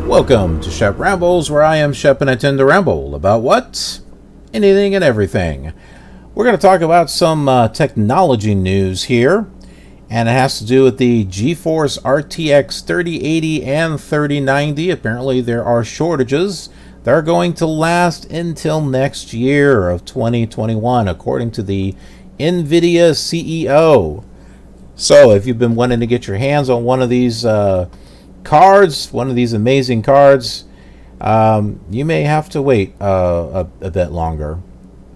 Welcome to Shep Rambles, where I am Shep and I tend to ramble about what? Anything and everything. We're going to talk about some technology news here, and it has to do with the GeForce RTX 3080 and 3090. Apparently there are shortages. They're going to last until next year of 2021, according to the nvidia CEO. So if you've been wanting to get your hands on one of these cards, one of these amazing cards, you may have to wait a bit longer.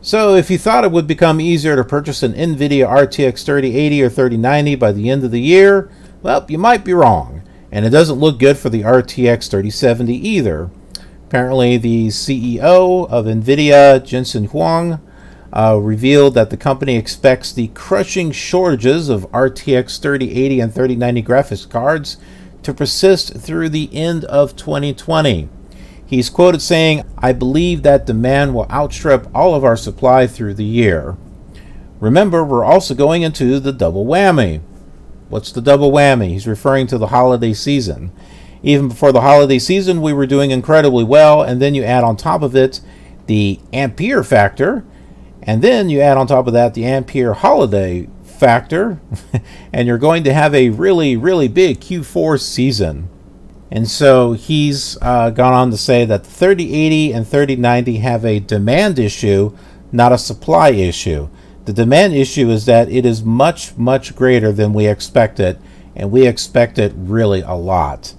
So if you thought it would become easier to purchase an nvidia RTX 3080 or 3090 by the end of the year, well, you might be wrong. And it doesn't look good for the RTX 3070 either. Apparently the CEO of nvidia, Jensen Huang, revealed that the company expects the crushing shortages of RTX 3080 and 3090 graphics cards to persist through the end of 2020. He's quoted saying, "I believe that demand will outstrip all of our supply through the year. Remember, we're also going into the double whammy." What's the double whammy? He's referring to the holiday season. Even before the holiday season, we were doing incredibly well, and then you add on top of it the ampere factor, and then you add on top of that the ampere holiday factor, and you're going to have a really, really big Q4 season. And so he's gone on to say that the 3080 and 3090 have a demand issue, not a supply issue. The demand issue is that it is much, much greater than we expected, and we expect it really a lot.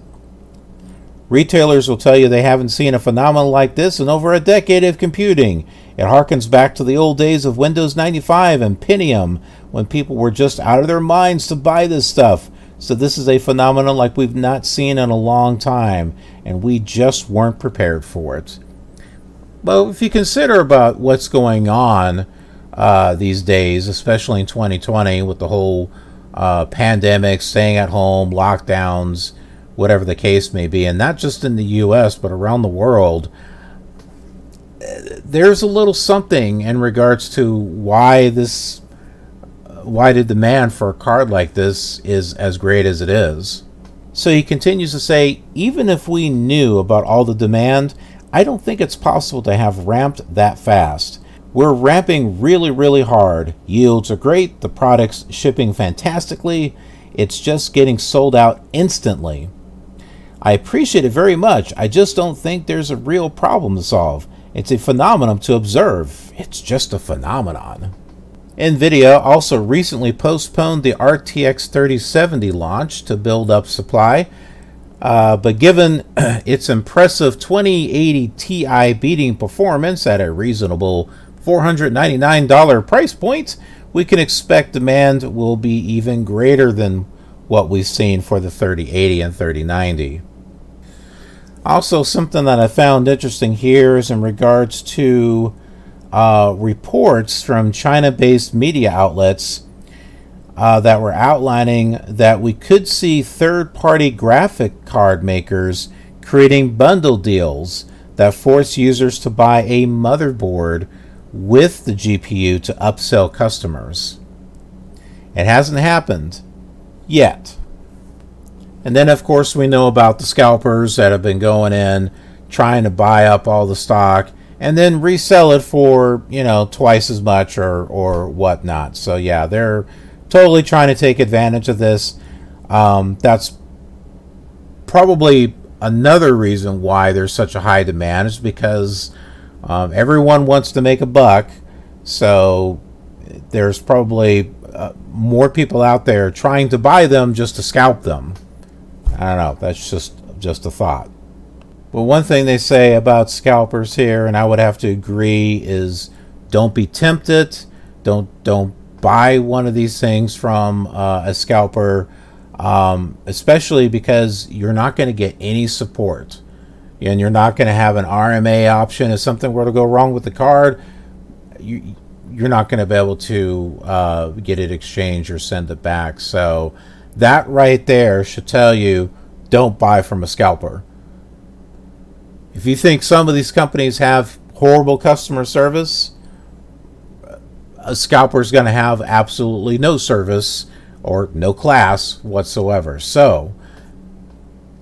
Retailers will tell you they haven't seen a phenomenon like this in over a decade of computing. It harkens back to the old days of Windows 95 and Pentium, when people were just out of their minds to buy this stuff. So this is a phenomenon like we've not seen in a long time, and we just weren't prepared for it. Well, if you consider about what's going on these days, especially in 2020 with the whole pandemic, staying at home, lockdowns, whatever the case may be, and not just in the US but around the world, there's a little something in regards to why the demand for a card like this is as great as it is. So he continues to say, even if we knew about all the demand, I don't think it's possible to have ramped that fast. We're ramping really, really hard. Yields are great, the product's shipping fantastically, it's just getting sold out instantly. I appreciate it very much. I just don't think there's a real problem to solve. It's a phenomenon to observe. It's just a phenomenon. NVIDIA also recently postponed the RTX 3070 launch to build up supply, but given its impressive 2080 Ti beating performance at a reasonable $499 price point, we can expect demand will be even greater than what we've seen for the 3080 and 3090. Also, something that I found interesting here is in regards to reports from China-based media outlets that were outlining that we could see third-party graphic card makers creating bundle deals that force users to buy a motherboard with the GPU to upsell customers. It hasn't happened yet. And then, of course, we know about the scalpers that have been going in, trying to buy up all the stock, and then resell it for, you know, twice as much or whatnot. So, yeah, they're totally trying to take advantage of this. That's probably another reason why there's such a high demand, is because everyone wants to make a buck. So there's probably more people out there trying to buy them just to scalp them. I don't know. That's just a thought. But one thing they say about scalpers here, and I would have to agree, is don't be tempted. Don't buy one of these things from a scalper, especially because you're not going to get any support, and you're not going to have an RMA option. If something were to go wrong with the card, you're not going to be able to get it exchanged or send it back. So that right there should tell you, don't buy from a scalper. If you think some of these companies have horrible customer service, a scalper is going to have absolutely no service or no class whatsoever. So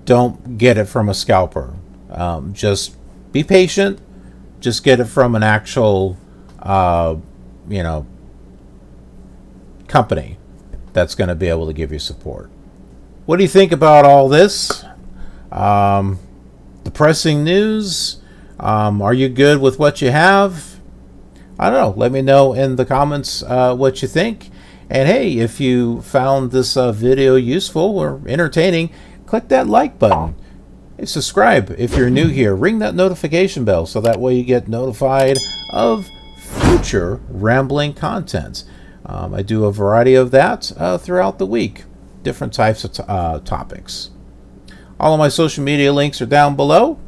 don't get it from a scalper. Just be patient. Just get it from an actual, you know, company that's going to be able to give you support. What do you think about all this? Depressing news? Are you good with what you have? I don't know. Let me know in the comments what you think. And hey, if you found this video useful or entertaining, click that like button. And subscribe if you're new here. Ring that notification bell so that way you get notified of future rambling content. I do a variety of that throughout the week. Different types of topics. All of my social media links are down below.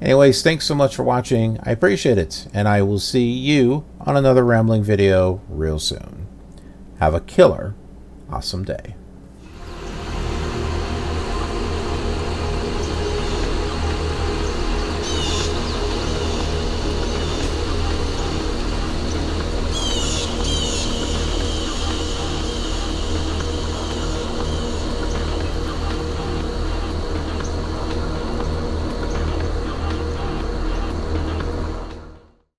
Anyways, thanks so much for watching. I appreciate it. And I will see you on another rambling video real soon. Have a killer, awesome day.